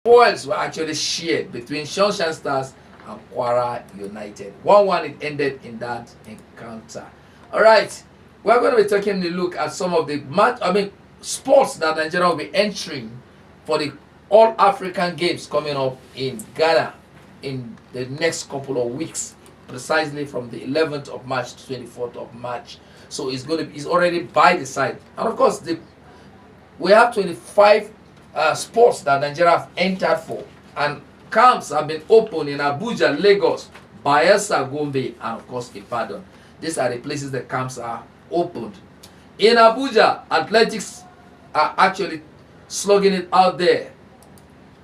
Spoils were actually shared between Sunshine Stars and Kwara United. 1-1 it ended in that encounter. All right, we're going to be taking a look at some of the sports that Nigeria will be entering for the All African Games coming up in Ghana in the next couple of weeks, precisely from the 11th of March to 24th of March. So it's already by the side, and of course we have 25 sports that Nigeria have entered for, and camps have been opened in Abuja, Lagos, Bayelsa, Gombe, and of course Ibadan. These are the places the camps are opened. In Abuja, athletics are actually slugging it out there.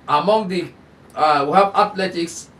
Among the we have athletics,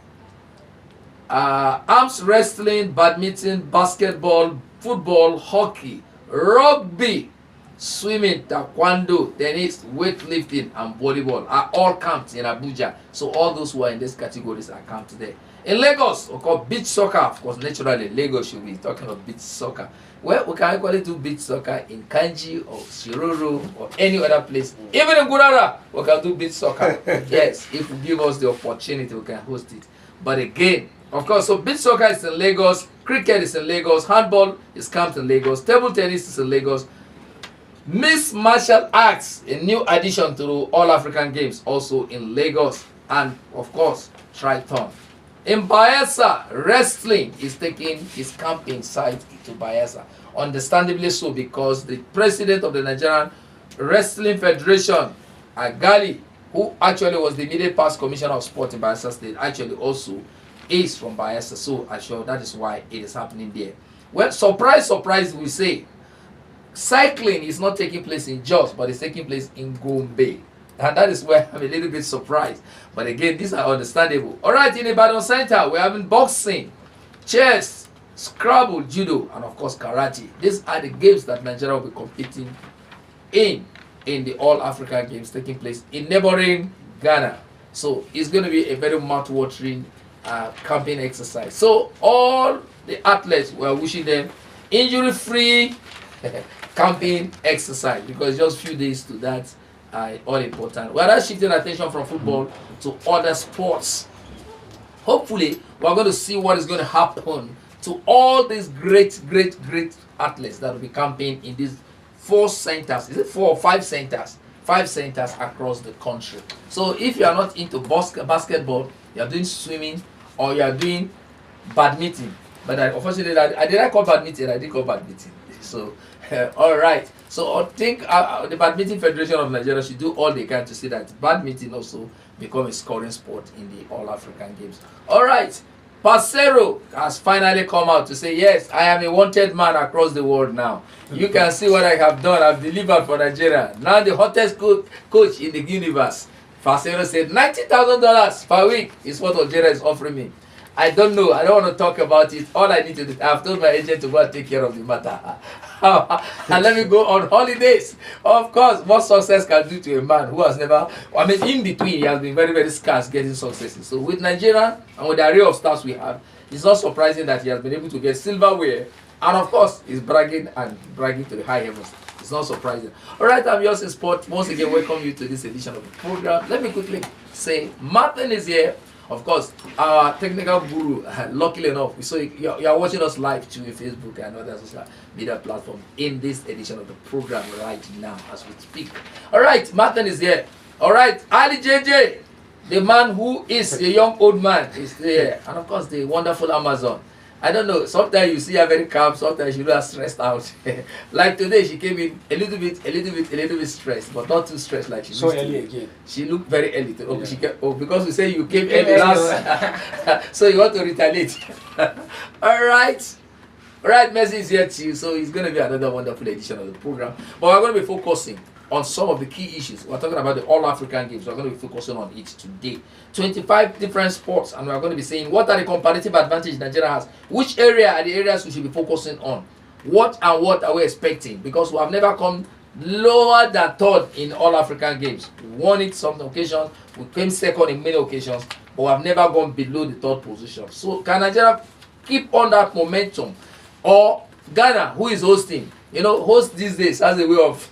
arms wrestling, badminton, basketball, football, hockey, rugby, swimming, taekwondo, tennis, weightlifting, and volleyball are all camped in Abuja. So all those who are in these categories are camped there. In Lagos, we call beach soccer. Of course, naturally, Lagos should be talking of beach soccer. Well, we can equally do beach soccer in Kanji or Shiroro or any other place. Even in Gurara, we can do beach soccer. Yes, if you give us the opportunity, we can host it. But again, of course, so beach soccer is in Lagos, cricket is in Lagos, handball is camped in Lagos, table tennis is in Lagos, mixed martial arts, a new addition to the All African Games, also in Lagos, and of course, triathlon. In Bayelsa, wrestling is taking its camping site to Bayelsa. Understandably so, because the president of the Nigerian Wrestling Federation, Agali, who actually was the immediate past commissioner of sport in Bayelsa State, actually also is from Bayelsa. So I'm sure that is why it is happening there. Well, surprise, surprise, we say. Cycling is not taking place in Jos, but it's taking place in Gombe. And that is where I'm a little bit surprised. But again, these are understandable. All right, in Ibadan Center, we're having boxing, chess, Scrabble, judo, and of course karate. These are the games that Nigeria will be competing in the All African Games taking place in neighboring Ghana. So it's going to be a very mouth-watering camping exercise. So all the athletes, we are wishing them injury-free camping exercise, because just few days to that are all important. We are now shifting attention from football to other sports. Hopefully, we are going to see what is going to happen to all these great athletes that will be camping in these 4 centers. Is it 4 or 5 centers? 5 centers across the country. So if you are not into basketball, you are doing swimming, or you are doing badminton. But unfortunately, I did not call badminton. I did call badminton. So, all right. So I think the Badminton Federation of Nigeria should do all they can to see that badminton also become a scoring sport in the All African Games. All right. Pasero has finally come out to say, yes, I am a wanted man across the world now. You can see what I have done. I've delivered for Nigeria. Now the hottest coach in the universe. Pasero said $90,000 per week is what Nigeria is offering me. I don't know. I don't want to talk about it. All I need to do, I've told my agent to go and take care of the matter. And let me go on holidays. Of course, what success can do to a man who has never, in between, he has been very scarce getting successes. So with Nigeria and with the array of stars we have, it's not surprising that he has been able to get silverware. And of course, he's bragging to the high heavens. It's not surprising. All right, I'm yours in sport. Once again, welcome you to this edition of the program. Let me quickly say, Martin is here. Of course, our technical guru, luckily enough, so you are watching us live too on Facebook and other social media platforms in this edition of the program right now as we speak. All right, Martin is here. All right, Ali JJ, the man who is a young old man, is there. And of course, the wonderful Amazon. I don't know, sometimes you see her very calm, sometimes she looks stressed out. Like today, she came in a little bit stressed, but not too stressed like she used to. Early again. She looked very early. Because we say you came early last, so you want to retaliate. All right, Messi is here too, so it's going to be another wonderful edition of the program. But we're going to be focusing on some of the key issues. We're talking about the All African Games. We're going to be focusing on it today. 25 different sports, and we're going to be saying what are the comparative advantages Nigeria has. Which area are the areas we should be focusing on? What are we expecting? Because we have never come lower than third in All African Games. We won it some occasions. We came second in many occasions, but we have never gone below the third position. So can Nigeria keep on that momentum? Or Ghana, who is hosting? Host these days has a way of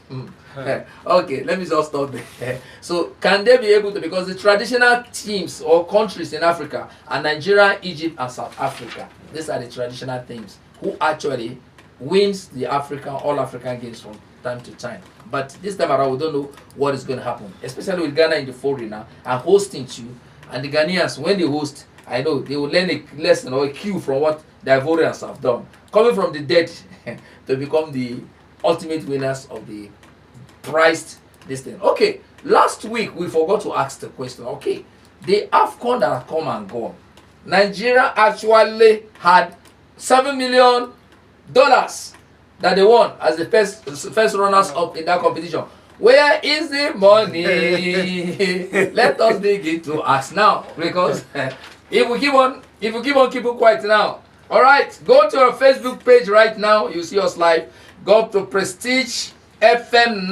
Okay, let me just stop there. So, can they be able to, because the traditional teams or countries in Africa are Nigeria, Egypt, and South Africa. These are the traditional teams who actually wins the All African games from time to time. But this time around, we don't know what is going to happen, especially with Ghana in the foreign now and hosting too. And the Ghanaians, when they host, I know they will learn a lesson or a cue from what the Ivorians have done, coming from the dead to become the ultimate winners of the prized this thing. Okay, last week we forgot to ask the question. Okay, the AFCON that have come and gone, Nigeria actually had $7 million that they won as the first runners up in that competition. Where is the money? Let us begin to ask now, because if we keep on keeping quiet now. All right, go to our Facebook page right now. You see us live. Go up to Prestige FM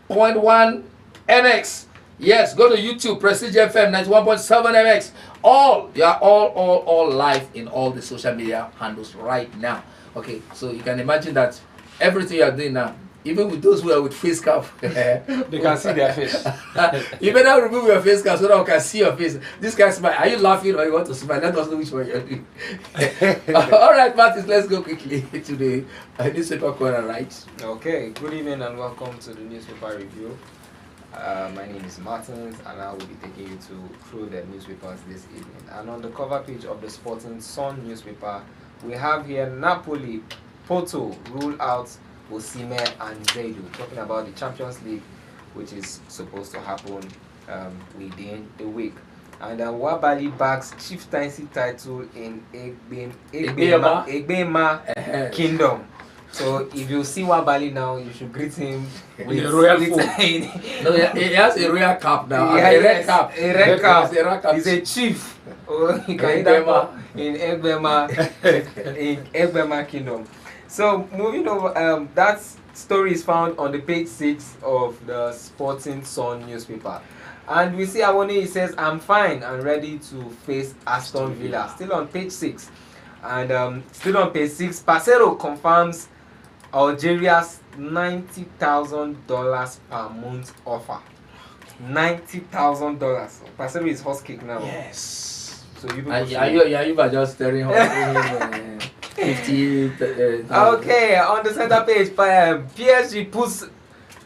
9.1 MX. Yes, go to YouTube, Prestige FM 91.7 MX. You are all live in all the social media handles right now. Okay, so you can imagine that everything you are doing now, even with those who are with face cap, they can see their face. You better remove your face cap so that we can see your face. This guy smile. Are you laughing or you want to smile? Let us know which one you're doing. All right, Martins, let's go quickly to the newspaper corner, right? Okay, good evening and welcome to the newspaper review. My name is Martins and I will be taking you through the newspapers this evening. And on the cover page of the Sporting Sun newspaper, we have here Napoli, Porto rule out Osimhen and Zaidu, talking about the Champions League, which is supposed to happen within a week. And Wabali bags chieftaincy title in Egbema Kingdom. So if you see Wabali now, you should greet him with a royal food. No, he has a royal cap now. Yeah, a red cap. A red cap. He's a chief. He can either in Egbema Kingdom. So moving over, that story is found on the page 6 of the Sporting Sun newspaper. And we see Awoni, he says, I'm fine and ready to face Aston Villa. Still on page 6. And still on page 6, Pasero confirms Algeria's $90,000 per month offer. $90,000. Pasero is horse kick now. Yes. So you are just staring him 50. Okay, on the center page, PSG puts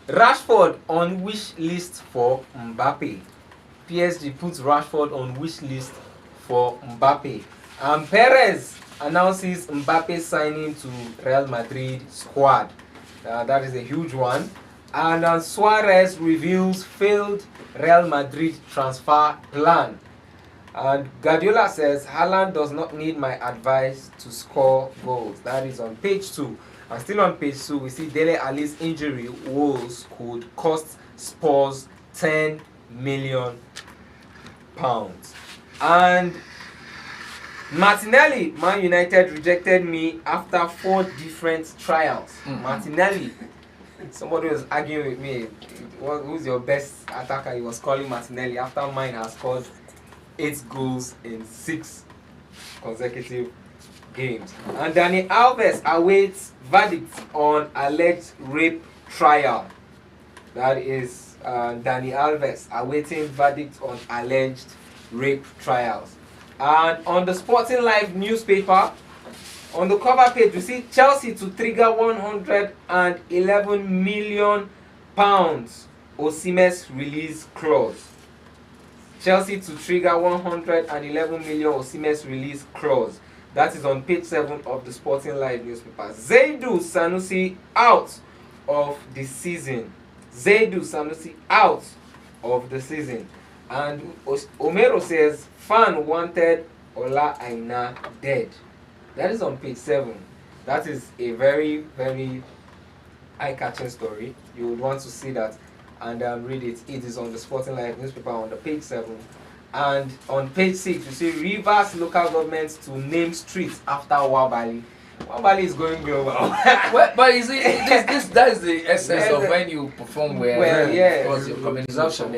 Rashford on wish list for Mbappe. PSG puts Rashford on wish list for Mbappe. And Perez announces Mbappe signing to Real Madrid squad. That is a huge one. And Suarez reveals failed Real Madrid transfer plan. And Guardiola says, Haaland does not need my advice to score goals. That is on page 2. And still on page 2, we see Dele Alli's injury woes could cost Spurs £10 million. And Martinelli, Man United rejected me after 4 different trials. Martinelli, somebody was arguing with me, who's your best attacker? He was calling Martinelli after mine has scored 8 goals in 6 consecutive games. And Dani Alves awaits verdict on alleged rape trial. That is Dani Alves awaiting verdict on alleged rape trials. And on the Sporting Life newspaper, on the cover page, we see Chelsea to trigger £111 million Osimhen's release clause. Chelsea to trigger $111 million Osimhen's release clause. That is on page 7 of the Sporting Live newspaper. Zaidu Sanusi out of the season. Zaidu Sanusi out of the season. And Omero says, fan wanted Ola Aina dead. That is on page 7. That is a very, very eye-catching story. You would want to see that and read it. It is on the Sporting Life newspaper on the page 7. And on page 6, you see Rivers local governments to name streets after Wabali. Wabali is going global. But you see, that is the essence of when you perform well. Yeah. Because your communication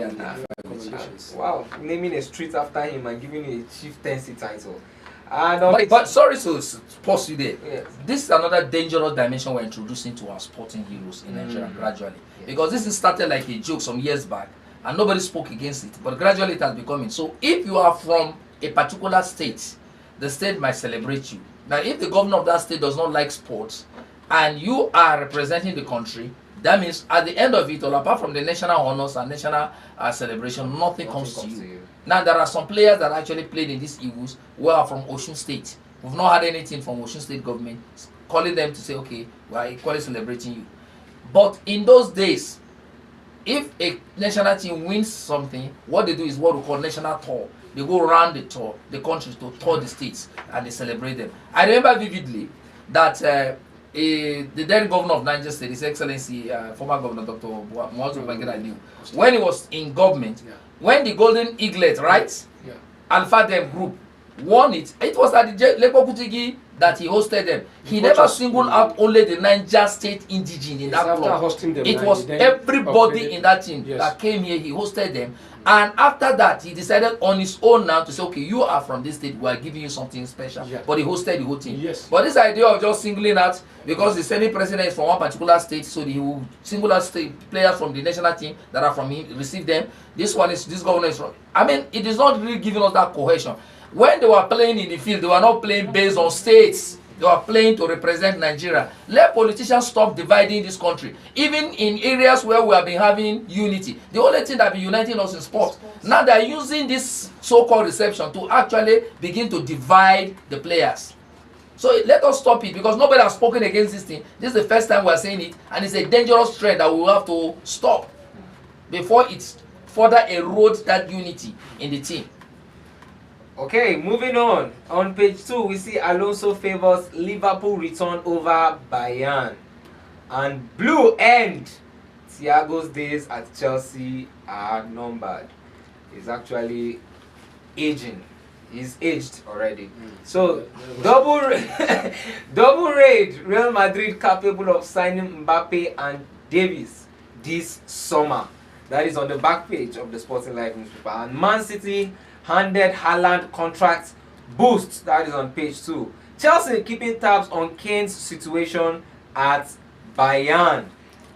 Wow, naming a street after him and giving him a chieftaincy title. And on But sorry to pause you there. Yes. This is another dangerous dimension we're introducing to our sporting heroes in Nigeria gradually. Yes. Because this is started like a joke some years back and nobody spoke against it. But gradually it has become. So if you are from a particular state, the state might celebrate you. Now if the governor of that state does not like sports and you are representing the country, that means at the end of it all, apart from the national honors and national celebration, nothing comes to you. Now there are some players that actually played in these Eagles who are from Osun State. We've not had anything from Osun State government calling them to say, okay, we are equally celebrating you. But in those days, if a national team wins something, what they do is what we call national tour. They go around the country to tour the states and they celebrate them. I remember vividly that the then governor of Niger State, His Excellency, former Governor Dr. Muazu Babangida, when he was in government, when the Golden Eaglet, right, Alpha Dem group won it, it was at the Leko Kutigi that he hosted them. He never singled out only the Niger State indigene in that club. It was everybody in that team that came here, he hosted them. And after that, he decided on his own now to say, okay, you are from this state, we are giving you something special. But he hosted the whole team. But this idea of just singling out, because the Senate president is from one particular state, so he will single out state players from the national team that are from him, receive them. This governor is from. I mean, it is not really giving us that cohesion. When they were playing in the field, they were not playing based on states. They were playing to represent Nigeria. Let politicians stop dividing this country. Even in areas where we have been having unity, the only thing that be uniting us is sport. Now they are using this so-called reception to actually begin to divide the players. So let us stop it, because nobody has spoken against this thing. This is the first time we are saying it, and it's a dangerous trend that we will have to stop before it further erodes that unity in the team. Okay, moving on. On page 2, we see Alonso favors Liverpool return over Bayern. And blue end. Thiago's days at Chelsea are numbered. He's actually aging. He's aged already. So, double raid. Real Madrid capable of signing Mbappe and Davies this summer. That is on the back page of the Sporting Life newspaper. And Man City handed Haaland contract boost. That is on page 2. Chelsea keeping tabs on Kane's situation at Bayern.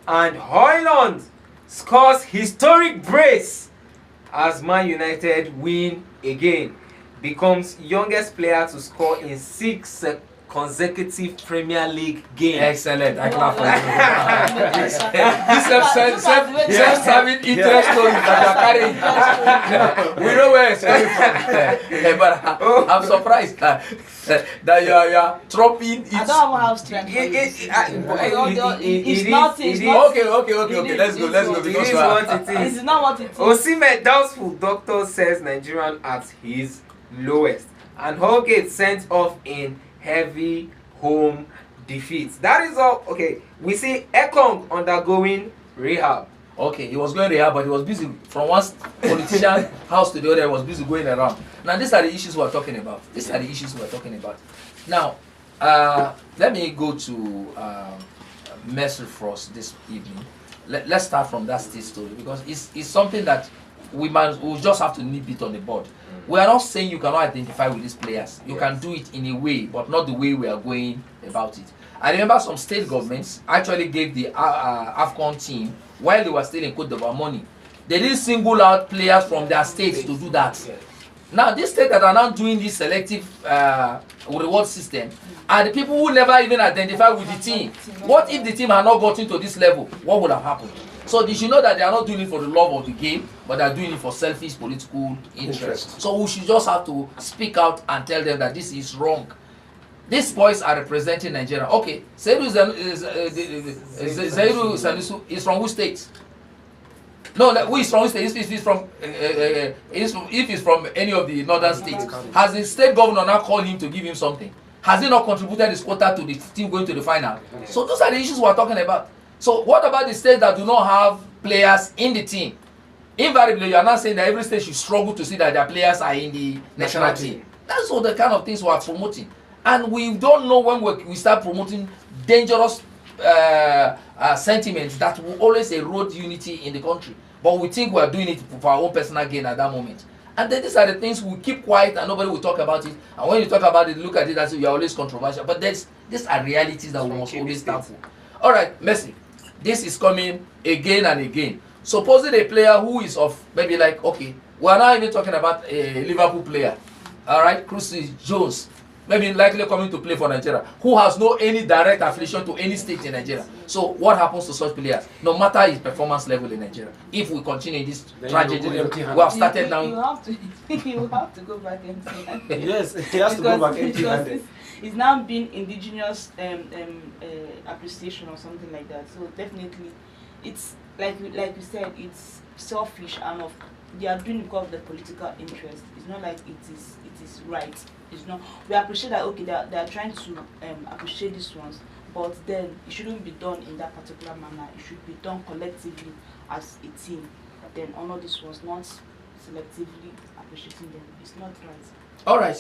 And Højlund scores historic brace as Man United win again. Becomes youngest player to score in 6 consecutive Premier League games. Excellent. I clap for you. This self-serving interest story that you are carrying. We know where it's coming from. But I'm surprised that you are dropping it. I don't have strength. It's not. Okay. Let's go. It is what it is. It's not what it is. Osimhen doubtful. Doctor says Nigerian at his lowest. And Holgate sent off in heavy home defeat. That is all. Okay, we see Ekong undergoing rehab. Okay, he was going rehab, but he was busy from one politician house to the other. He was busy going around. Now, these are the issues we're talking about. Now, let me go to Mercy Frost this evening. Let's start from that state story, because it's something that we just have to nip it on the board. We are not saying you cannot identify with these players. You can do it in a way, but not the way we are going about it. I remember some state governments actually gave the AFCON team, while they were still in Côte d'Ivoire, money. They didn't single out players from their states to do that. Now, these states that are now doing this selective reward system are the people who never even identify with the team. What if the team had not gotten to this level? What would have happened? So you should know that they are not doing it for the love of the game, but they are doing it for selfish political interest. So we should just have to speak out and tell them that this is wrong. These boys are representing Nigeria. Okay, Zaidu Salisu is from which state? No, who is from which state? If he's from any of the northern states, has the state governor now called him to give him something? Has he not contributed his quota to the team going to the final? So those are the issues we are talking about. So what about the states that do not have players in the team? Invariably, you are not saying that every state should struggle to see that their players are in the national team. That's all the kind of things we are promoting. And we don't know when we start promoting dangerous sentiments that will always erode unity in the country. But we think we are doing it for our own personal gain at that moment. And then these are the things we keep quiet and nobody will talk about it. And when you talk about it, look at it as if you are always controversial. But these are realities that we must always stand for. All right, Messi. This is coming again and again. Supposing a player who is of maybe like, okay, we are not even talking about a Liverpool player. All right, Chris Jones, maybe likely coming to play for Nigeria, who has no any direct affiliation to any state in Nigeria. So what happens to such players, no matter his performance level in Nigeria, if we continue this tragedy we have started now? You have to go back empty-handed. Yes, he has to go back empty-handed. It's now been indigenous appreciation or something like that. So definitely, it's like you said, it's selfish and they are doing it because of the political interest. It's not like it is right. It's not. We appreciate that, okay, they are trying to appreciate these ones, but then it shouldn't be done in that particular manner. It should be done collectively as a team. Then honor these ones, not selectively appreciating them. It's not right. All right,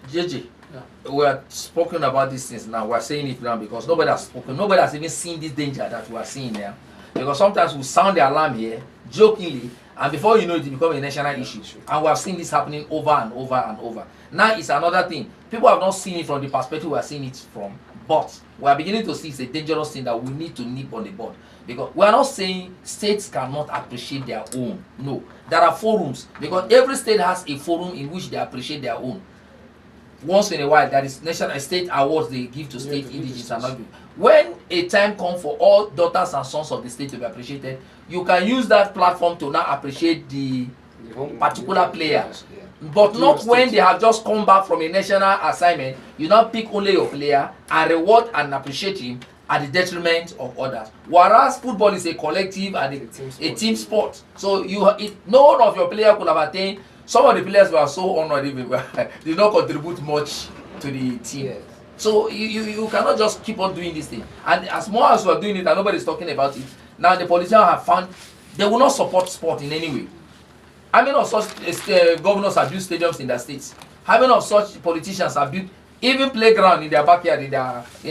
JJ. Yeah. We are spoken about these things now. We are saying it now because nobody has spoken. Nobody has even seen this danger that we are seeing there. Because sometimes we sound the alarm here jokingly, and before you know it, it becomes a national issue. And we have seen this happening over and over and over. Now it's another thing. People have not seen it from the perspective we are seeing it from. But we are beginning to see it's a dangerous thing that we need to nip on the bud. Because we are not saying states cannot appreciate their own. No. There are forums. Because every state has a forum in which they appreciate their own. Once in a while, there is national state awards they give to state indigenous and all. When a time comes for all daughters and sons of the state to be appreciated, you can use that platform to now appreciate the particular player. But not when they have just come back from a national assignment. You now pick only your player and reward and appreciate him at the detriment of others. Whereas football is a collective and a team sport. So none of your players could have attained. Some of the players were so honored even did not contribute much to the team. Yes. So you cannot just keep on doing this thing. And as more as we are doing it and nobody is talking about it, now the politicians have found they will not support sport in any way. How many of such governors have built stadiums in their states? How many of such politicians have built even playground in their backyard, in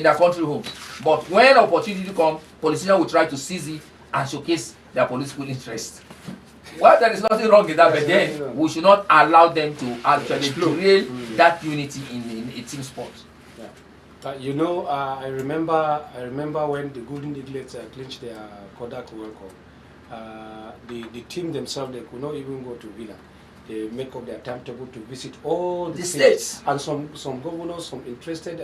their country homes? But when opportunity comes, politicians will try to seize it and showcase their political interest. Well, there is nothing wrong with that, but then we should not allow them to actually create that unity in a team sport. Yeah. You know, I remember when the Golden Eaglets clinched their Kodak World Cup. The team themselves, they could not even go to Villa. They make up their timetable to visit all the states. And some governors, some interested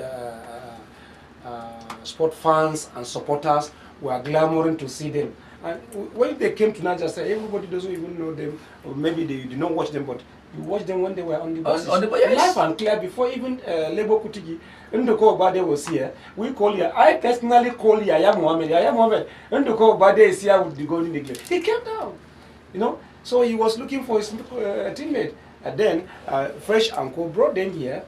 sport fans and supporters were clamoring to see them. And when they came to Nigeria, everybody doesn't even know them, or maybe they did not watch them, but you watch them when they were on the buses. Live and clear, before even Lebo Kutigi, Ndoko Obade was here. We call here. I personally call Yaya Mohammed. Yaya Mohammed, Ndoko Obade is here with the Golden Eagle. He came down, you know. So he was looking for his teammate. And then Fresh and Co brought them here.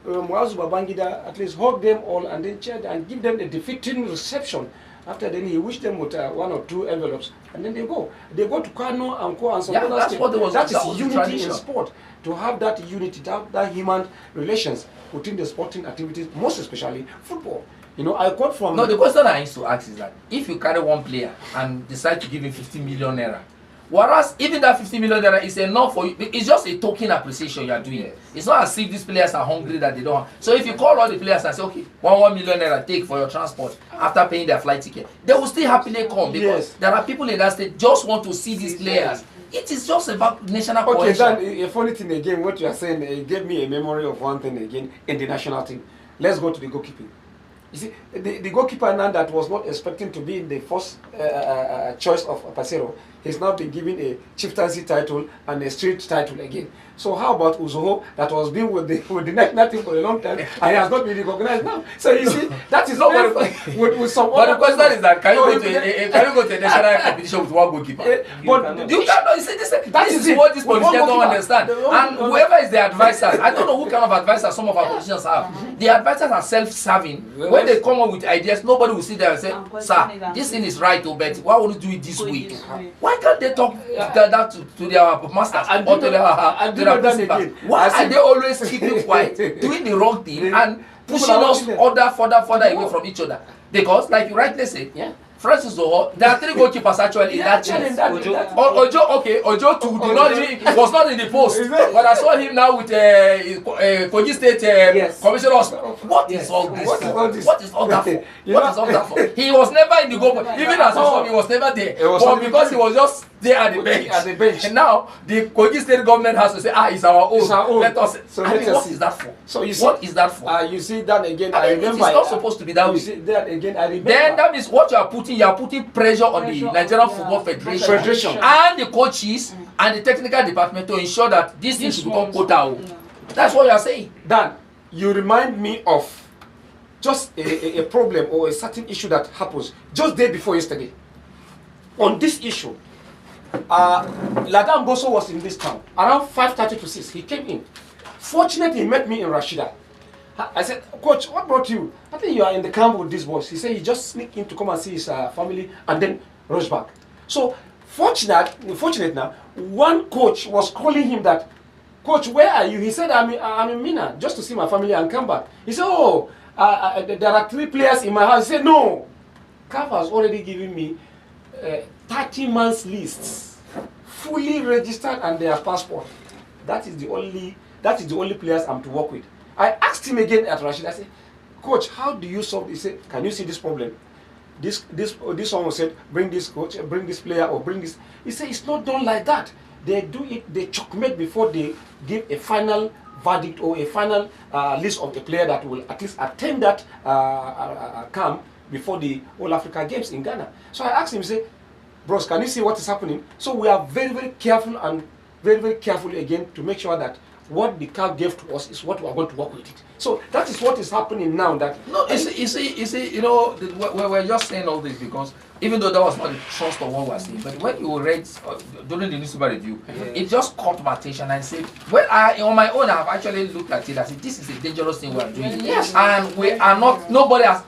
Mwazu Babangida at least hugged them all and then cheered and give them the defeating reception. After then, he wished them with 1 or 2 envelopes, and then they go. They go to Kano and Co and some other states. That is unity in sport. To have that unity, to have that human relations within the sporting activities, most especially football. You know, I quote from... No, the question I used to ask is that if you carry one player and decide to give him 50 million naira, whereas even that 50 million naira is enough for you, it's just a token appreciation you are doing. Yes. It's not as if these players are hungry that they don't have. So if you call all the players and say, okay, 1 million naira take for your transport after paying their flight ticket, they will still happily come because there are people in that state just want to see these players. It is just about national cohesion. Okay, then a funny thing again, what you are saying, it gave me a memory of one thing again in the national team. Let's go to the goalkeeping. You see, the goalkeeper now that was not expecting to be in the first choice of Pasero, he's now been given a chieftaincy title and a street title again. So how about Uzoho that was been with the national team for a long time and he has not been recognized now? So you see, that is not with some. But the question is that can you go to a national competition with one goalkeeper? But you cannot. You see, this is what these politicians don't understand. And whoever is the advisors, I don't know what kind of advisors some of our politicians have. The advisors are self-serving. When they come up with ideas, nobody will sit there and say, "Sir, this thing is right, but why would you do it this way?" Why can't they talk that to their masters or to their principals? Why are they always keeping quiet, doing the wrong thing and pushing us further away from each other? Because, like you rightly said, Francis Zoho, there are 3 goalkeepers actually in that team. Ojo too was not in the post, but I saw him now with Kogi State commissioners. What is all this? What is all that for? What is all that for? He was never in the goal, even as he was never there. But because he was just there at the bench. And now the Kogi State government has to say, it's our own. Let us. What is that for? So you see, what is that for? You see that again. I remember. It's not supposed to be that way. You see that again. I remember. Then that means what you are putting pressure on the Nigerian Football Federation and the coaches and the technical department to ensure that this thing should become quota. That's what you are saying. Dan, you remind me of just a problem or a certain issue that happens just day before yesterday. On this issue, Ladan Boso was in this town around 5:30 to 6. He came in. Fortunately, he met me in Rashida. I said, Coach, what brought you? I think you are in the camp with this boys. He said he just sneaked in to come and see his family and then rushed back. So, fortunate now, one coach was calling him that, Coach, where are you? He said, I'm in Mina just to see my family and come back. He said, there are 3 players in my house. He said, no. CAF has already given me 30 months lists, fully registered and their passport. That is the only players I'm to work with. I asked him again at Rashid. I said, Coach, how do you solve this? He said, can you see this problem? This one said, bring this coach, bring this player, or bring this. He said, it's not done like that. They do it, they checkmate before they give a final verdict or a final list of the player that will at least attend that camp before the All Africa Games in Ghana. So I asked him, say, bros, can you see what is happening? So we are very, very careful and very, very carefully again to make sure that what the CAF gave to us is what we are going to work with it. So that is what is happening now. That no, you see, we're just saying all this because even though that was not the trust of what we're saying, but when you read during the newspaper review, it just caught my attention and said, well, on my own, I've actually looked at it and said, this is a dangerous thing we're doing. Yes, and we are not.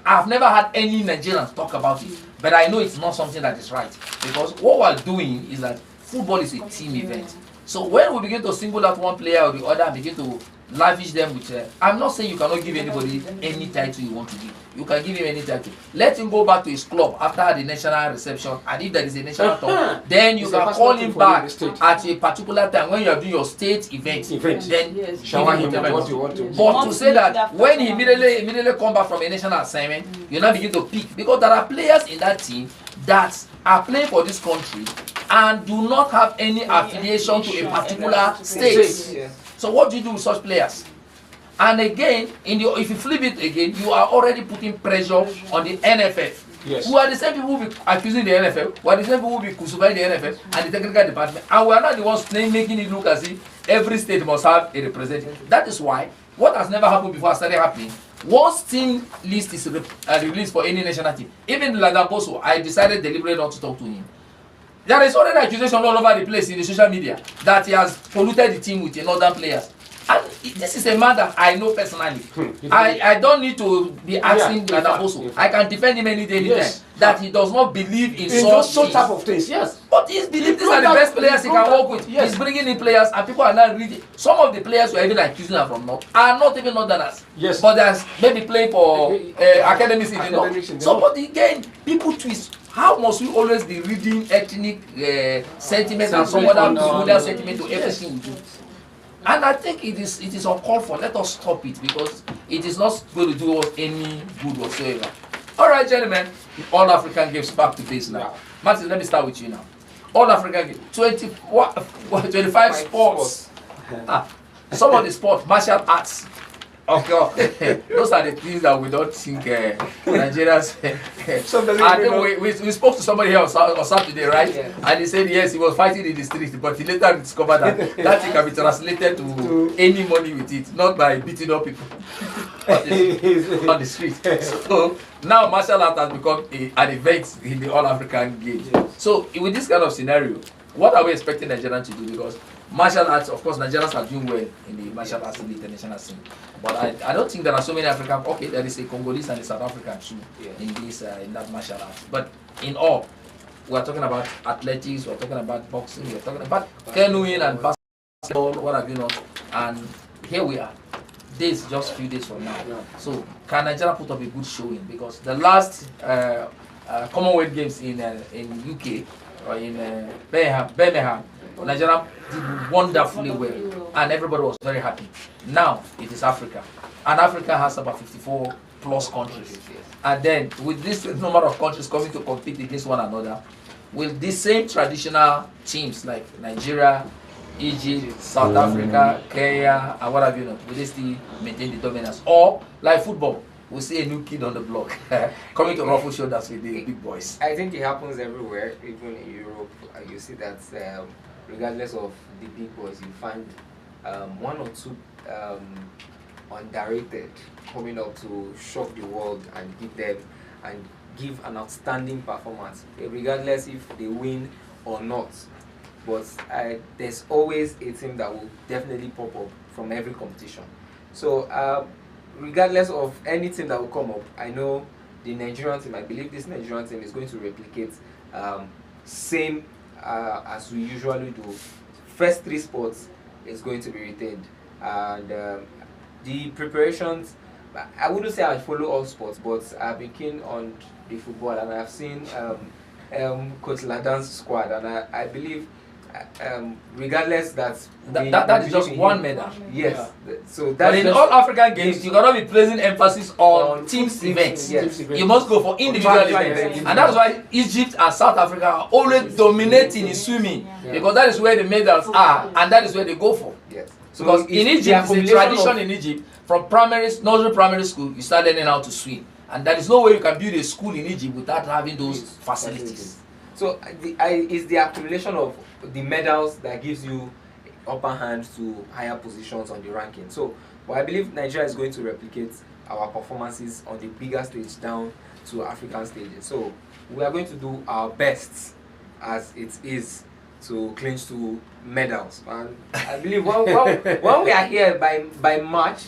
I've never had any Nigerians talk about it, but I know it's not something that is right because what we're doing is that football is a team event. So when we begin to single out one player or the other and begin to lavish them with, I'm not saying you cannot give anybody any title you want to give. You can give him any title. Let him go back to his club after the national reception, and if there is a national tour, then you can call him back at a particular time when you are doing your state event. Then shower him what you want to. But to say that when he immediately come back from a national assignment, you now begin to pick, because there are players in that team that are playing for this country and do not have any affiliation to a particular state. So what do you do with such players? And again, if you flip it again, you are already putting pressure on the NFF. Yes. Who are the same people who be accusing the NFF, who are the same people who be crucifying the NFF and the technical department, and we are not the ones making it look as if every state must have a representative. That is why what has never happened before started happening. Once team list is released for any national team, even Ladaposo, I decided deliberately not to talk to him. There is already accusation all over the place in the social media that he has polluted the team with northern players. And this is a man that I know personally. I don't need to be asking Ladaposo. I can defend him any day, anytime. That he does not believe in such type of things. Yes. But he's believed these are the best players he can work with. Yes. He's bringing in players and people are not reading. Some of the players who are even accusing him from North are not even Northerners. Yes. But they're maybe playing for academics in the North. So, but again, people twist. How must we always be reading ethnic sentiment and some other sentiment to everything we do? And I think it is uncalled for. Let us stop it because it is not going to do us any good whatsoever. All right, gentlemen, all African Games back to base now. Martin, let me start with you now. All African Games, 25 sports. Some of the sports, martial arts. Okay, those are the things that we don't think Nigerians. I think we spoke to somebody here on Saturday, right? Yeah. And he said yes, he was fighting in the street, but he later discovered that that thing can be translated to any money with it, not by beating up people on the street. So now martial art has become an event in the All African Games. So with this kind of scenario, what are we expecting Nigerians to do? Because martial arts, of course, Nigerians are doing well in the martial arts in the international scene. But I don't think there are so many African. Okay, there is a Congolese and a South African too in that martial arts. But in all, we are talking about athletics, we are talking about boxing, we are talking about canoeing and basketball, what have you not. And here we are. Just few days from now. So can Nigeria put up a good showing? Because the last Commonwealth Games in UK or in Birmingham, Nigeria did wonderfully well, and everybody was very happy. Now it is Africa, and Africa has about 54 plus countries, and then with this number of countries coming to compete against one another, with the same traditional teams like Nigeria, Egypt, South Africa, Kenya, and what have you not, will they still maintain the dominance? Or like football, we see a new kid on the block coming to ruffle shoulders with the big boys. I think it happens everywhere, even in Europe. You see that regardless of the big boys, you find one or two underrated coming up to shock the world and give an outstanding performance, regardless if they win or not. But there's always a team that will definitely pop up from every competition. So regardless of any team that will come up, I know the Nigerian team, I believe this Nigerian team is going to replicate same as we usually do. First 3 spots is going to be retained, and the preparations, I wouldn't say I follow all sports, but I've been keen on the football, and I've seen Coach Ladan's squad, and I believe regardless that is just one medal. Yes. Yeah. So but in all African games, you cannot be placing emphasis on teams events. Yes. You must go for individual events. And that's why Egypt and South Africa are always dominating in swimming, because that is where the medals are, and that is where they go for. Yes. So because in Egypt, it's a tradition in Egypt, from nursery primary school, you start learning how to swim. And there is no way you can build a school in Egypt without having those facilities. So it's the accumulation of the medals that gives you upper hand to higher positions on the ranking. So, but I believe Nigeria is going to replicate our performances on the bigger stage down to African stages. So we are going to do our best as it is to clinch to medals. And I believe when we are here by March,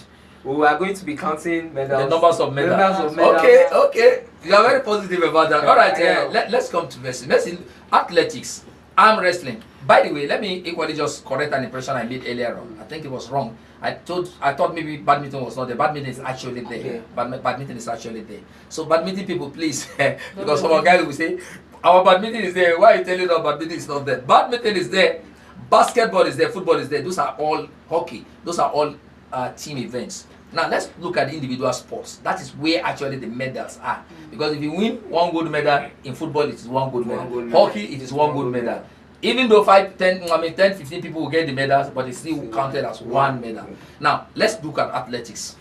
we are going to be counting medals. The numbers of medals. Okay. You are very positive about that. All right, let's come to Messi. Messi, athletics, arm wrestling. By the way, let me equally just correct an impression I made earlier on. I think it was wrong. I thought maybe badminton was not there. Badminton is actually there. Okay. Badminton is actually there. So badminton people, please, because some guys will say, our badminton is there. Why are you telling us badminton is not there? Badminton is there. Basketball is there. Football is there. Those are all hockey. Those are all team events. Now let's look at the individual sports. That is where actually the medals are. Because if you win one gold medal in football, it is one gold medal. Hockey, it is one gold medal. Even though 10, 15 people will get the medals, but it's still counted as one medal. Now let's look at athletics.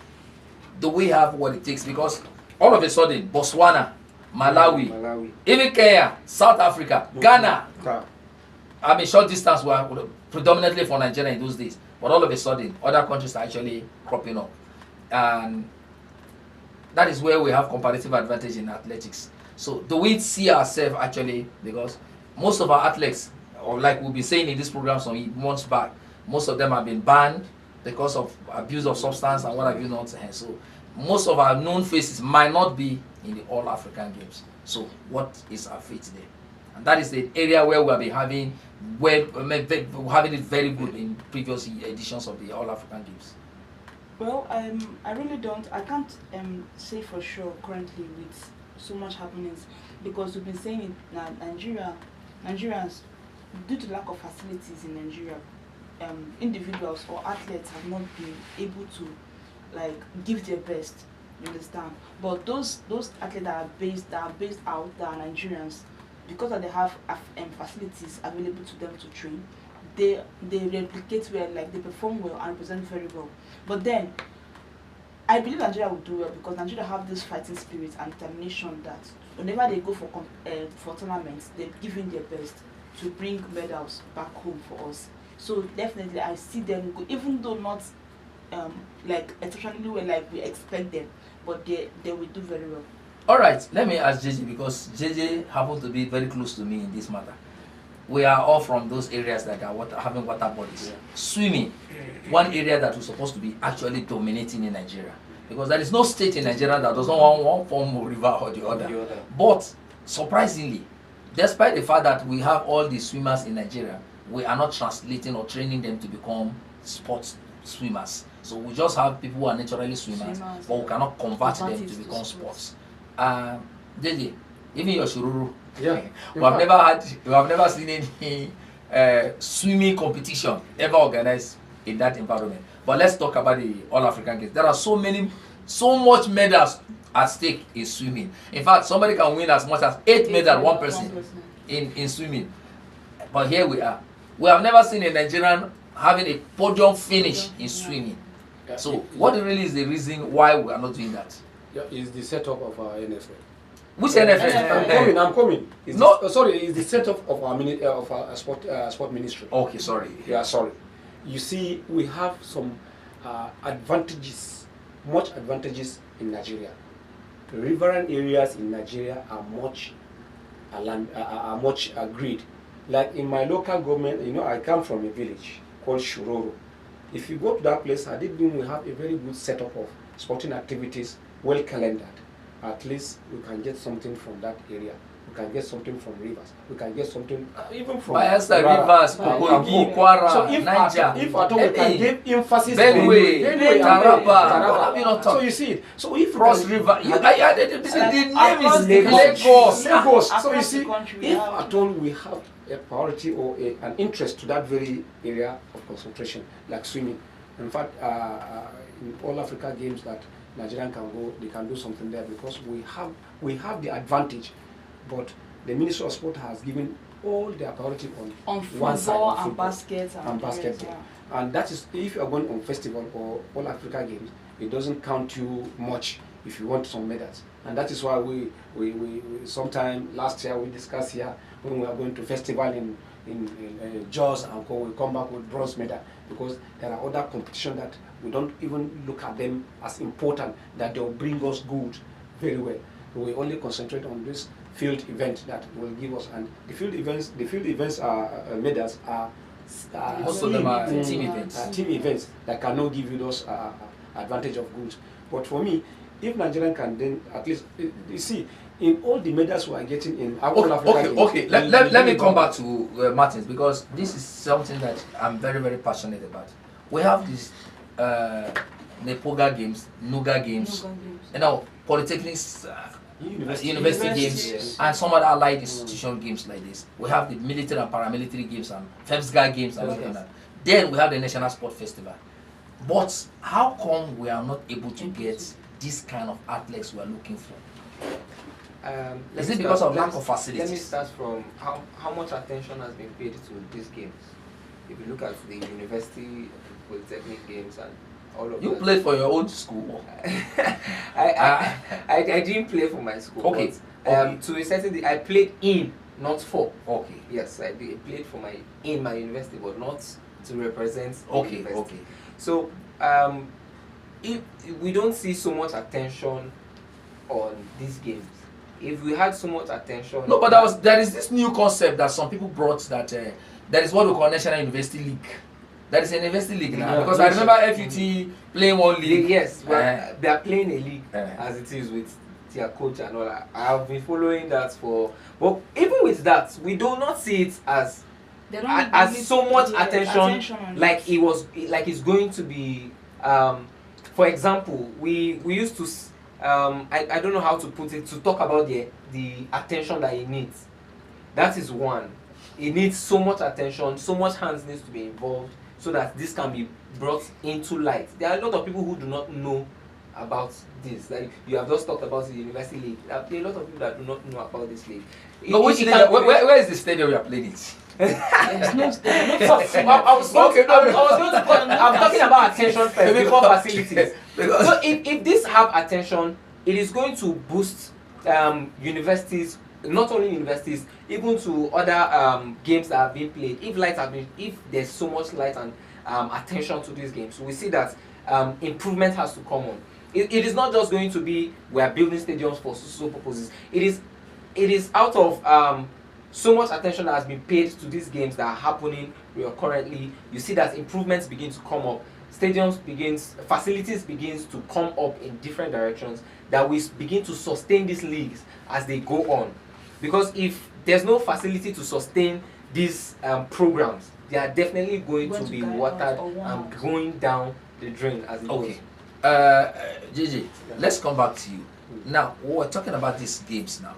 Do we have what it takes? Because all of a sudden, Botswana, Malawi, even Kenya, South Africa, Ghana. I mean, short distance were predominantly for Nigeria in those days. But all of a sudden, other countries are actually cropping up. And that is where we have comparative advantage in athletics. So do we see ourselves actually, because most of our athletes, or like we'll be saying in this program some months back, most of them have been banned because of abuse of substance and what have you not. So most of our known faces might not be in the All African Games. So what is our fate there? And that is the area where we have been having it very good in previous editions of the All African Games. Well, I really don't. I can't say for sure currently with so much happenings, because we've been saying in Nigerians, due to lack of facilities in Nigeria, individuals or athletes have not been able to give their best. You understand? But those athletes that are based out, that are Nigerians, because they have facilities available to them to train, they replicate well, they perform well and present very well. But then I believe Nigeria will do well, because Nigeria have this fighting spirit and determination that whenever they go for tournaments, they give in their best to bring medals back home for us. So definitely I see them go, even though not exceptionally well like we expect them, but they will do very well. All right, let me ask JJ, because JJ happens to be very close to me in this matter. We are all from those areas that are having water bodies. Yeah. Swimming, one area that we're supposed to be actually dominating in Nigeria, because there is no state in Nigeria that doesn't want one form of river or the other. But surprisingly, despite the fact that we have all these swimmers in Nigeria, we are not translating or training them to become sports swimmers. So we just have people who are naturally swimmers, but we cannot convert them to become sports. JJ, even your shururu. Yeah. We have never seen any swimming competition ever organized in that environment. But let's talk about the All African Games. There are so much medals at stake in swimming. In fact, somebody can win as much as 8 medals, one person in swimming. But here we are. We have never seen a Nigerian having a podium finish in swimming. Yeah. So, what really is the reason why we are not doing that? Yeah, is the setup of our NFL. Which NFL? I'm coming. It's the setup of our sport ministry. Okay, sorry. Yeah, sorry. You see, we have some advantages, much advantages in Nigeria. The riverine areas in Nigeria are much grid. Like in my local government, you know, I come from a village called Shuroro. If you go to that place, I did we have a very good setup of sporting activities, well calendared. At least we can get something from that area. We can get something from rivers. We can get something even from Bayelsa Rivers, Kogi, Kwara, so if Niger. If at all we can give emphasis Benue, Taraba. Taraba. Have you not So talked? you see it. So if Cross we can- River. The name is Lagos. Lagos. So you Across see, the country, we if have- at all we have a priority or an interest to that very area of concentration, like swimming. In fact, in all Africa games that Nigerian can go, they can do something there because we have the advantage. But the Ministry of Sport has given all their priority on one side, football on and football baskets and basketball. And that is, if you are going on festival or all Africa games, it doesn't count you much if you want some medals. And that is why we sometime last year we discussed here when we are going to festival in Jaws and we come back with bronze medal because there are other competitions that we don't even look at them as important, that they will bring us good very well. We only concentrate on this field event that will give us, and the field events medals are Most of them are team events. Team events that cannot give you those advantage of goods. But for me, if Nigerian can then at least, you see, in all the medals we are getting in our okay. Let me come back to Martins, because this is something that I'm very, very passionate about. We have these Nepoga games, Nuga games, you know, polytechnics, university games, yes, and some other allied institution games like this. We have the military and paramilitary games and FEMSGA games and everything like that. Then we have the National Sport Festival. But how come we are not able to get this kind of athletes we are looking for? Is it because of lack of facilities? Let me start from how much attention has been paid to these games. If you look at the university, polytechnic games, and all of you that. played for your own school. I didn't play for my school. Okay. But, to a certain I played in, not for. Okay. Yes, I played for my university, but not to represent the Okay. university. Okay. So if we don't see so much attention on these games. If we had so much attention, No, but there is this new concept that some people brought that that is what we call National University League. That is a university league now, Yeah, because yes, I remember FUT playing one league. yes, well, they are playing a league Uh-huh. as it is with their coach and all that. I have been following that for, but even with that, we do not see it as They don't as really so much give attention on like it. it was, like it's going to be. For example, we used to I don't know how to put it, to talk about the attention that it needs. That is one. It needs so much attention, so much hands needs to be involved so that this can be brought into light. There are a lot of people who do not know about this. Like you have just talked about the university league. There are a lot of people that do not know about this league. No, which league? Where is the stadium we are playing it? There's no I was talking I'm talking about attention first before facilities. So if this have attention, it is going to boost universities, not only universities, even to other games that have been played. If there's so much light and attention to these games, we see that improvement has to come on. It is not just going to be we are building stadiums for so purposes. It is out of so much attention that has been paid to these games that are happening currently. You see that improvements begin to come up, facilities begins to come up in different directions, that we begin to sustain these leagues as they go on. Because if there's no facility to sustain these programs, they are definitely going to be watered and going down the drain as it goes. Okay. JJ, let's come back to you. Now, we're talking about these games now.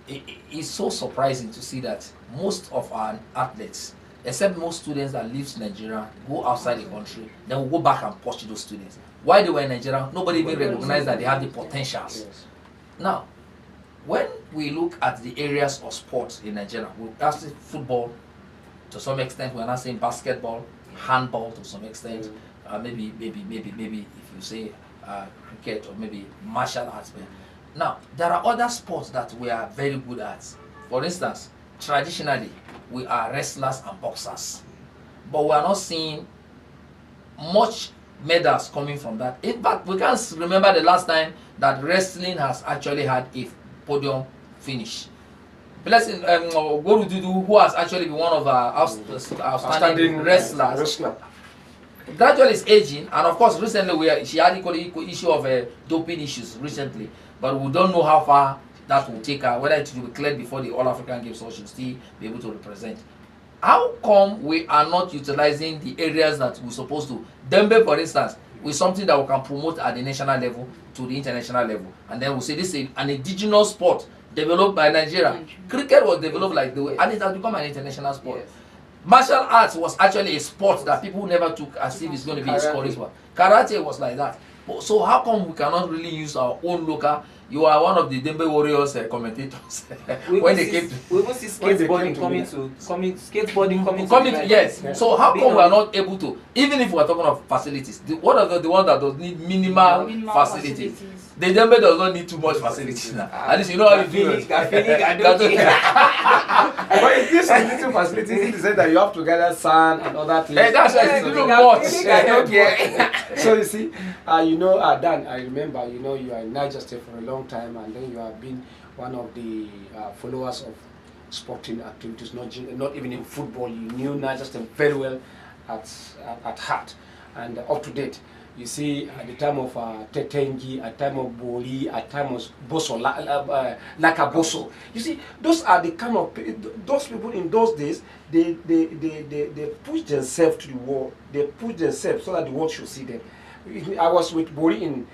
it's so surprising to see that most of our athletes, except most students that leave Nigeria, go outside the country, then will go back and pursue those students. While they were in Nigeria, nobody even recognized that they have the potentials. Yes. Now, when we look at the areas of sports in Nigeria, we see football to some extent. We're not saying basketball, handball to some extent. Maybe if you say cricket or maybe martial arts. Now, there are other sports that we are very good at. For instance, traditionally, we are wrestlers and boxers, but we are not seeing much medals coming from that. In fact, we can't remember the last time that wrestling has actually had a podium finish. Blessing Goru Dudu, who has actually been one of our outstanding wrestlers, gradually is aging, and of course recently she had equally issue of doping issues recently, but we don't know how far that will take her, whether it will be cleared before the All African Games or she'll still be able to represent. How come we are not utilizing the areas that we're supposed to? Dembe, for instance, with something that we can promote at the national level to the international level, and then we'll say this is an indigenous sport developed by Nigeria. Cricket was developed like the way, and it has become an international sport. Yes. Martial arts was actually a sport that people never took as if it's going to be a scoring sport. Karate was like that. So how come we cannot really use our own local? You are one of the Dembe Warriors commentators. When they came to, we even see skateboarding coming to yes. So how come we are not able to, even if we are talking of facilities, what are the ones that does need minimal facilities? The Dembe does not need too much facilities now. At least you know how you do it. But in this little facilities, it is said that you have to gather sand and other things. Hey, that's why it's too much. So you see, Dan, I remember, you are in Niger State for a long time, and then you have been one of the followers of sporting activities, not even in football. You knew Niger State very well at heart and up to date. You see, at the time of Tetengi, at time of Boli, at time of Boso, Laka Boso. You see, those are the kind of those people in those days. They push themselves to the world. They push themselves so that the world should see them. I was with Boli in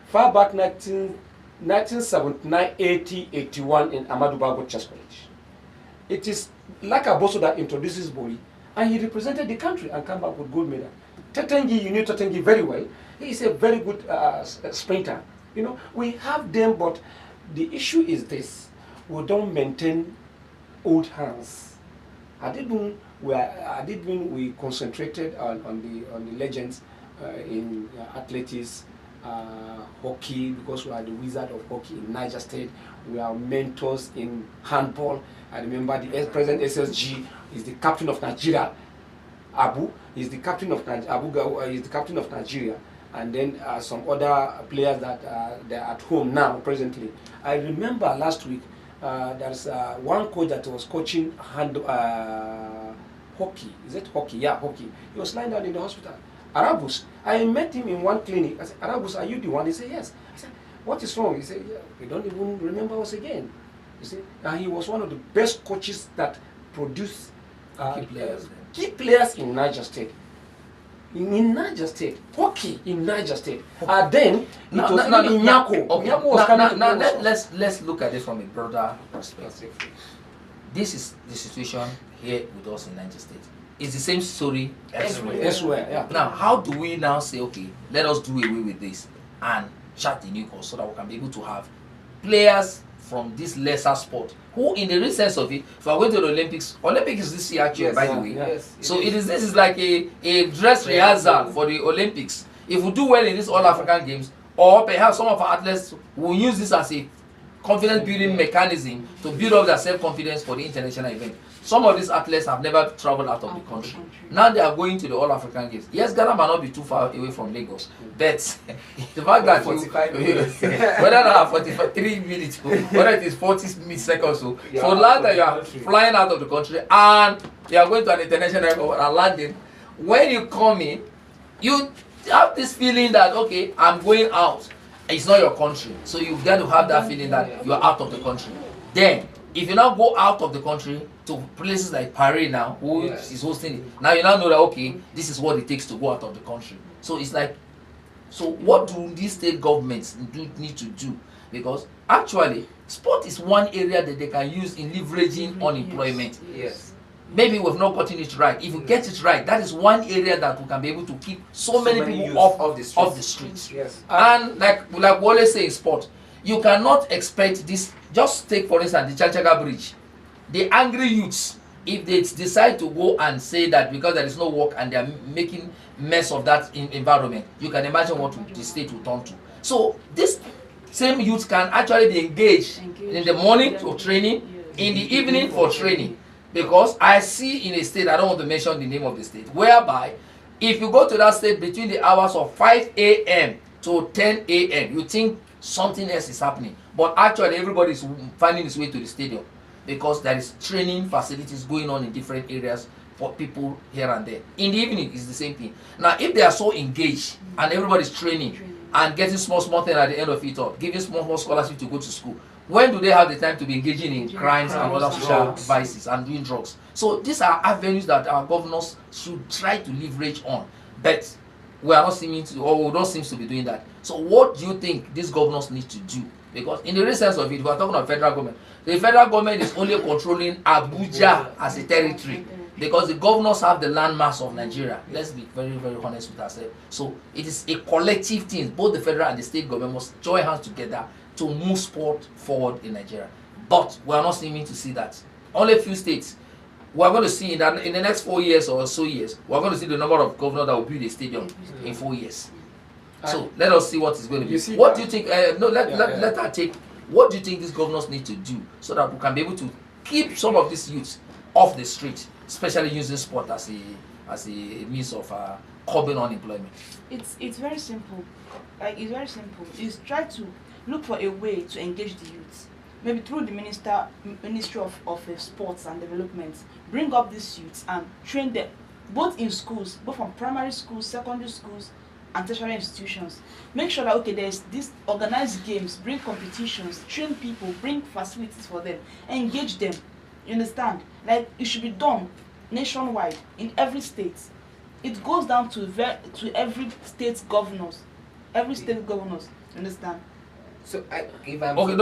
far back 1979, 80, 81 in Amadou Bago Chess College. It is Laka Boso that introduces Boli, and he represented the country and came back with gold medal. Tetengi, you knew Tetengi very well. He is a very good sprinter. We have them, but the issue is this: we don't maintain old hands. I did when we concentrated on the legends in athletics, hockey, because we are the wizard of hockey in Niger State. We are mentors in handball. I remember the present SSG is the captain of Nigeria. Abu is the captain of Nigeria, and then some other players that they're at home now presently. I remember last week there's one coach that was coaching hockey. Is it hockey? Yeah, hockey. He was lying down in the hospital. Arabus. I met him in one clinic. I said, Arabus, are you the one? He said, yes. I said, what is wrong? He said, yeah, we don't even remember us again. You see, and he was one of the best coaches that produced key players in Niger State. In Niger State, hockey in Niger State. Then let's look at it from a broader perspective. This is the situation here with us in Niger State. It's the same story elsewhere. Yeah. Now, how do we now say, okay, let us do away with this and chart the new course so that we can be able to have players from this lesser sport who, in the real sense of it, if we are going to the Olympics is this year actually, by the way. Yes, so this is like a dress rehearsal for the Olympics. If we do well in these All African Games, or perhaps some of our athletes will use this as a confidence building mechanism to build up their self-confidence for the international event. Some of these athletes have never traveled out of the country. Now they are going to the All African Games. Yes, Ghana might not be too far away from Lagos, but the fact that 45 minutes. whether that 43 minutes, whether it is 40 seconds, so now that you are flying out of the country and you are going to an international airport and landing, when you come in, you have this feeling that, okay, I'm going out. It's not your country, so you got to have that feeling that you are out of the country. Then, if you now go out of the country to places like Paris now, who is hosting it, now you now know that, okay, this is what it takes to go out of the country. So it's like, so what do these state governments need to do because actually sport is one area that they can use in leveraging unemployment. Yes. Maybe we've not gotten it right. If you get it right, that is one area that we can be able to keep so many people off the streets. Yes. And like we always say in sport, you cannot expect this. Just take for instance the Chanchaga Bridge. The angry youths, if they decide to go and say that because there is no work and they are making mess of that environment, you can imagine what the state will turn to. So this same youth can actually be engaged in the morning for training, in the evening for training. Because I see in a state, I don't want to mention the name of the state, whereby if you go to that state between the hours of 5 a.m. to 10 a.m., you think something else is happening. But actually, everybody is finding its way to the stadium because there is training facilities going on in different areas for people here and there. In the evening, it's the same thing. Now, if they are so engaged and everybody is training and getting small things at the end of it all, giving small scholarship to go to school, when do they have the time to be engaging in crimes and other social vices and doing drugs? So these are avenues that our governors should try to leverage on. But we are not seeming to, or we don't seem to be doing that. So what do you think these governors need to do? Because in the real sense of it, we are talking about federal government. The federal government is only controlling Abuja as a territory because the governors have the landmass of Nigeria. Let's be very, very honest with ourselves. So it is a collective thing. Both the federal and the state government must join hands together to move sport forward in Nigeria. But we are not seeming to see that. Only a few states. We are going to see in the next 4 years or so years, we are going to see the number of governors that will build a stadium in 4 years. So let us see what is going to be. What do you think? Let her take. What do you think these governors need to do so that we can be able to keep some of these youths off the street, especially using sport as a means of curbing unemployment? It's very simple. Like it's very simple. It's try to look for a way to engage the youths. Maybe through the Ministry of Sports and Development, bring up these youths and train them both in schools, both from primary schools, secondary schools, and tertiary institutions. Make sure that okay, there's this organized games, bring competitions, train people, bring facilities for them, engage them. You understand? Like it should be done nationwide in every state. It goes down to every state governors, You understand? So if I'm okay,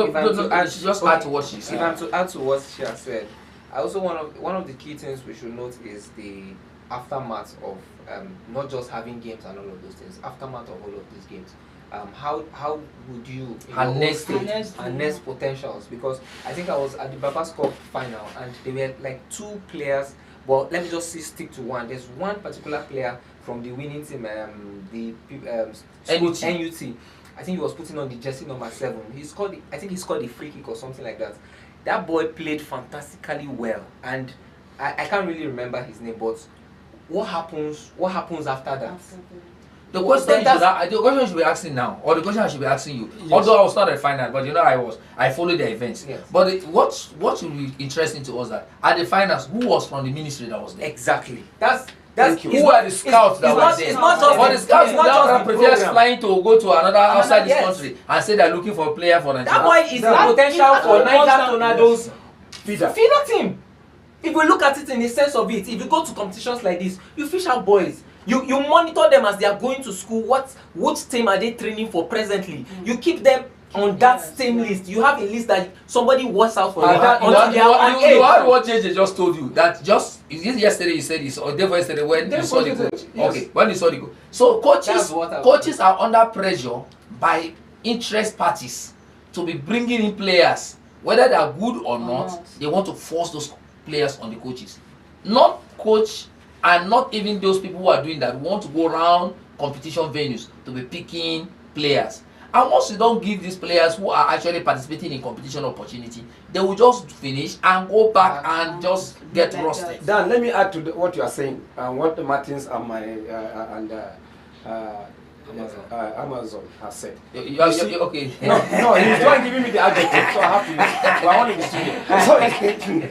just add to what she said. If I'm to add to what she has said, I also one of the key things we should note is the aftermath of not just having games and all of those things. Aftermath of all of these games, how would you harness potentials? Because I think I was at the Babas Cup final and there were like 2 players. Well, let me just stick to one. There's one particular player from the winning team, NUT. I think he was putting on the jersey number 7. I think he scored a free kick or something like that. That boy played fantastically well, and I can't really remember his name. But what happens after that? The question you should be asking now, or the question I should be asking you. Yes. Although I was not at final, but I followed the events. Yes. But what should be interesting to us that at the finals, who was from the ministry that was there? Exactly. Who are the scouts that were there? It's not just but the scouts that prefers program. flying to go to another outside this country and say they're looking for a player for Nigeria. That boy is the potential for Niger Tornadoes feeder team. If we look at it in the sense of it, if you go to competitions like this, you fish out boys. You monitor them as they are going to school. Which team are they training for presently? You keep them on that same list. You have a list that somebody watch out for. You heard what JJ just told you. That just yesterday you said this, or day before yesterday when you saw the goal. Yes. Okay, when you saw the goal. So coaches are under pressure by interest parties to be bringing in players, whether they are good or not. They want to force those players on the coaches, not coach. And not even those people who are doing that want to go around competition venues to be picking players. And once you don't give these players who are actually participating in competition opportunity, they will just finish and go back and just get roasted. Dan, let me add to what you are saying and what Martins and Amazon has said. Okay. No, he's trying giving me the adjective, so I have to. We're only in the studio.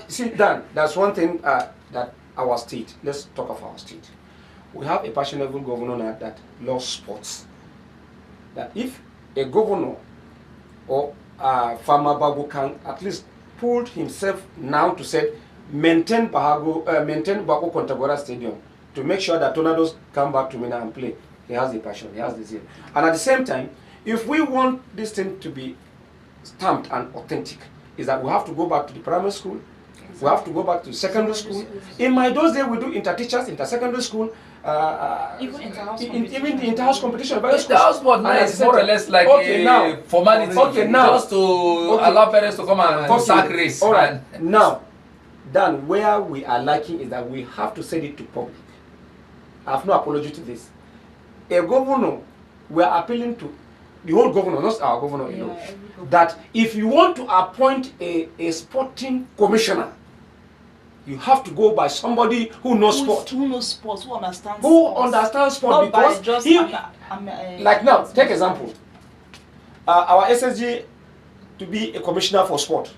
See, Dan, that's one thing that our state. Let's talk of our state. We have a passionate governor that loves sports. That if a governor or Farmer Babu can at least pull himself now to say maintain Bako Kontagora Stadium to make sure that Tornadoes come back to Mina and play. He has the passion, he has the zeal. And at the same time, if we want this thing to be stamped and authentic, is that we have to go back to the primary school, we have to go back to secondary school. In my those days, we do inter-teachers, inter-secondary school, Even inter-house even the inter-house competition. The house sport now is more or less like a formality, just to allow parents to come and sack race. All right, now, then where we are lacking is that we have to send it to public. I have no apology to this. A governor, we are appealing to the whole governor, not our governor alone, that if you want to appoint a sporting commissioner, you have to go by somebody who knows sport. Who knows sports, who understands sport. Because just like now, take example. Our SSG to be a commissioner for sport.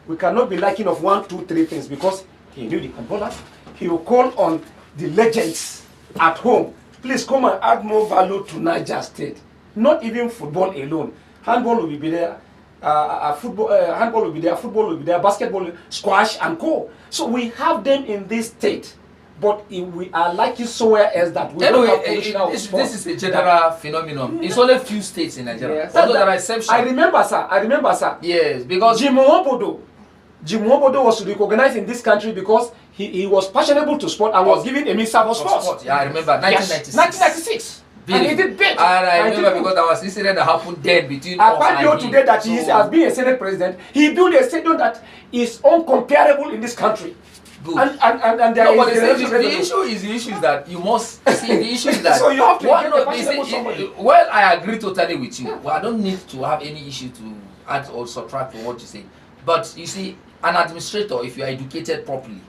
We cannot be lacking of 1, 2, 3 things because he knew the footballers. He will call on the legends at home. Please come and add more value to Niger State. Not even football alone. Handball will be there. Handball will be there. Football will be there. Basketball, squash, and co. So we have them in this state. But if we are lacking somewhere else that we don't have commissioner of sport. This is a general phenomenon. It's only a few states in Nigeria. Yes. Although there are exceptions. I remember, sir. Yes, because Jim Nwobodo was recognized in this country because he was passionate to sport and was given a minister for sports. Yeah, I remember 1996. 1996. And he did big. And I remember because there was an incident that happened then between us apart and him. Today that he has been a Senate president, he built a stadium that is uncomparable in this country. Good. And there no, is the issue is that you must see the issue is that so you have to well, I agree totally with you. Well, I don't need to have any issue to add or subtract from what you say. But you see, an administrator, if you are educated properly,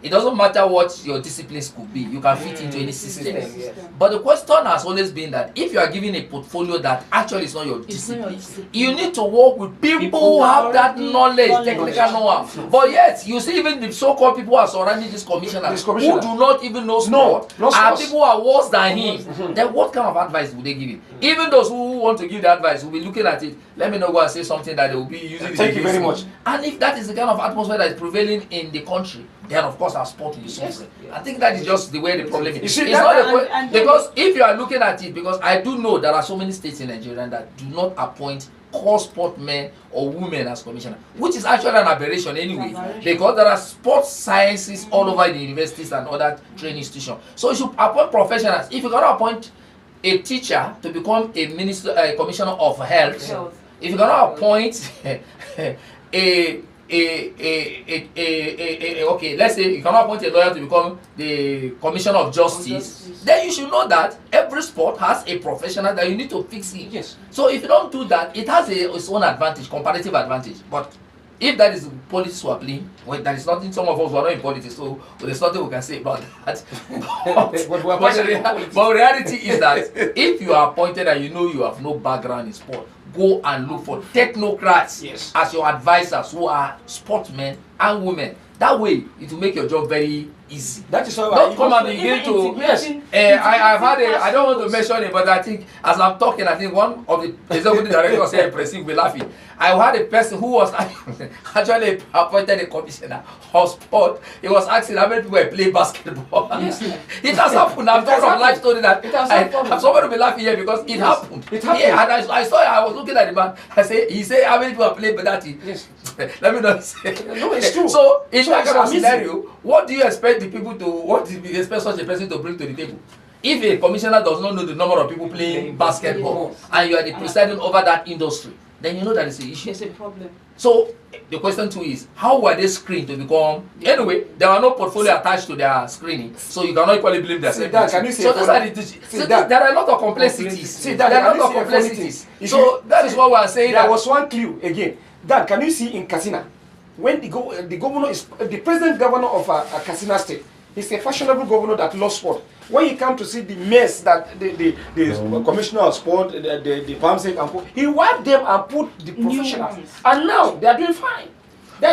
it doesn't matter what your disciplines could be, you can fit into any system. Yes. But the question has always been that if you are given a portfolio that actually is not your discipline, you need to work with people who have that knowledge, technical know-how. But yet, you see, even the so-called people who are surrounding this commissioner who do not even know sport, and people who are worse than him, then what kind of advice would they give him? Even those who want to give the advice will be looking at it, let me not go and say something that they will be using. Thank you very much. And if that is the kind of atmosphere that is prevailing in the country, then of course our sport will be suffering. I think that is just the way the problem is. It's not because if you are looking at it, because I do know there are so many states in Nigeria that do not appoint core sport men or women as commissioner, which is actually an aberration anyway, because there are sports sciences all over the universities and other training institutions. So you should appoint professionals. If you cannot appoint a teacher to become a minister, a commissioner of health, if you cannot appoint okay, let's say you cannot appoint a lawyer to become the commissioner of justice, then you should know that every sport has a professional that you need to fix it. Yes. So if you don't do that, it has its own advantage, comparative advantage. But if that is politics we are playing, well, there is nothing. Some of us who are not in politics, so there's nothing we can say about that. but reality is that if you are appointed and you know you have no background in sport, go and look for technocrats as your advisors who are sportsmen and women. That way, it will make your job very easy. That is why don't come and begin to. I've had I don't want to mention it, but I think as I'm talking, I think one of the executive directors here, Prestigefm, will be laughing. I had a person who was actually appointed a commissioner of sport. He was asking how many people play basketball. Yes. It has happened. I'm talking from life story that I'm somebody will be laughing here because it happened. It happened. Yeah, and I saw it. I was looking at the man. He said how many people play that thing. Yes. Let me not say. No, it's true. So in that kind of scenario, what do you expect the people to? What do you expect such a person to bring to the table? If a commissioner does not know the number of people playing basketball and you are the presiding over that industry, then you know that it's an issue. It's a problem. So the question too is, how were they screened to become? Anyway, there are no portfolio attached to their screening, so you cannot equally blame their so there are a lot of complexities. There are a lot of complexities. So that is what we are saying. There was one clue again. Dan, can you see in Katsina, when the governor is the present governor of Katsina State, he's a fashionable governor that loves sport. When you come to see the mess that the commissioner of sport, the PAMSEC and put, he wiped them and put the professionals, and now they are doing fine. We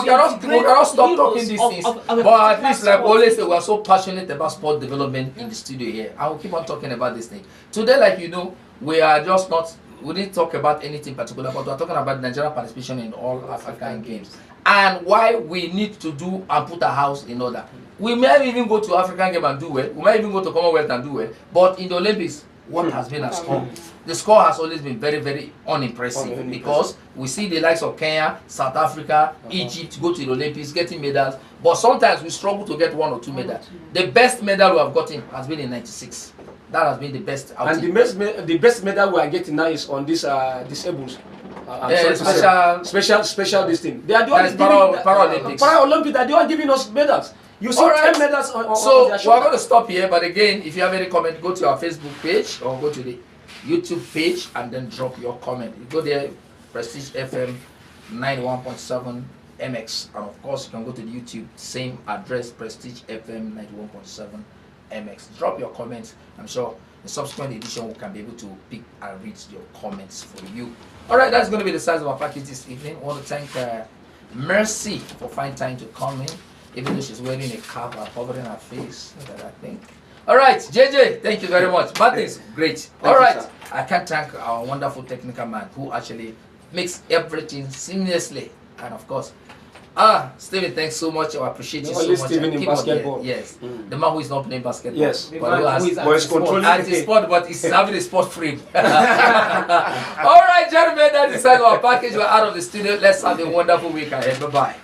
cannot stop talking these things. But at least, like always, we are so passionate about sport development in the studio here. I will keep on talking about this thing. Today, like you know, we are just not. We didn't talk about anything particular, but we're talking about Nigerian participation in all African games and why we need to do and put our house in order. We may even go to African game and do well. We might even go to Commonwealth and do well. But in the Olympics, what has been our score. The score has always been very, very unimpressive because we see the likes of Kenya, South Africa, Egypt go to the Olympics getting medals, but sometimes we struggle to get 1 or 2 medals. The best medal we have gotten has been in '96. That has been the best outing. And the best medal we are getting now is on this disabled. Special this thing. They are the ones giving Paralympics. They are the ones giving us medals. You see 10 medals on so their we're going to stop here, but again, if you have any comment, go to our Facebook page or go to the YouTube page and then drop your comment. You go there, Prestige FM 91.7mx, and of course you can go to the YouTube, same address, Prestige FM 91.7mx. Drop your comments. I'm sure in subsequent edition we can be able to pick and read your comments for you. All right, that's going to be the size of our package this evening. I want to thank Mercy for finding time to come in, even though she's wearing a cap and covering her face. I think. All right, JJ, thank you very much. Martins, great. All right, I can't thank our wonderful technical man who actually makes everything seamlessly, and of course, Steven, thanks so much. I appreciate you so much. Steven in basketball. Yes, the man who is not playing basketball. Yes, but who is controlling the sport, but he's having a sport frame. All right, gentlemen, that's the side of our package. We're out of the studio. Let's have a wonderful week ahead. Bye bye.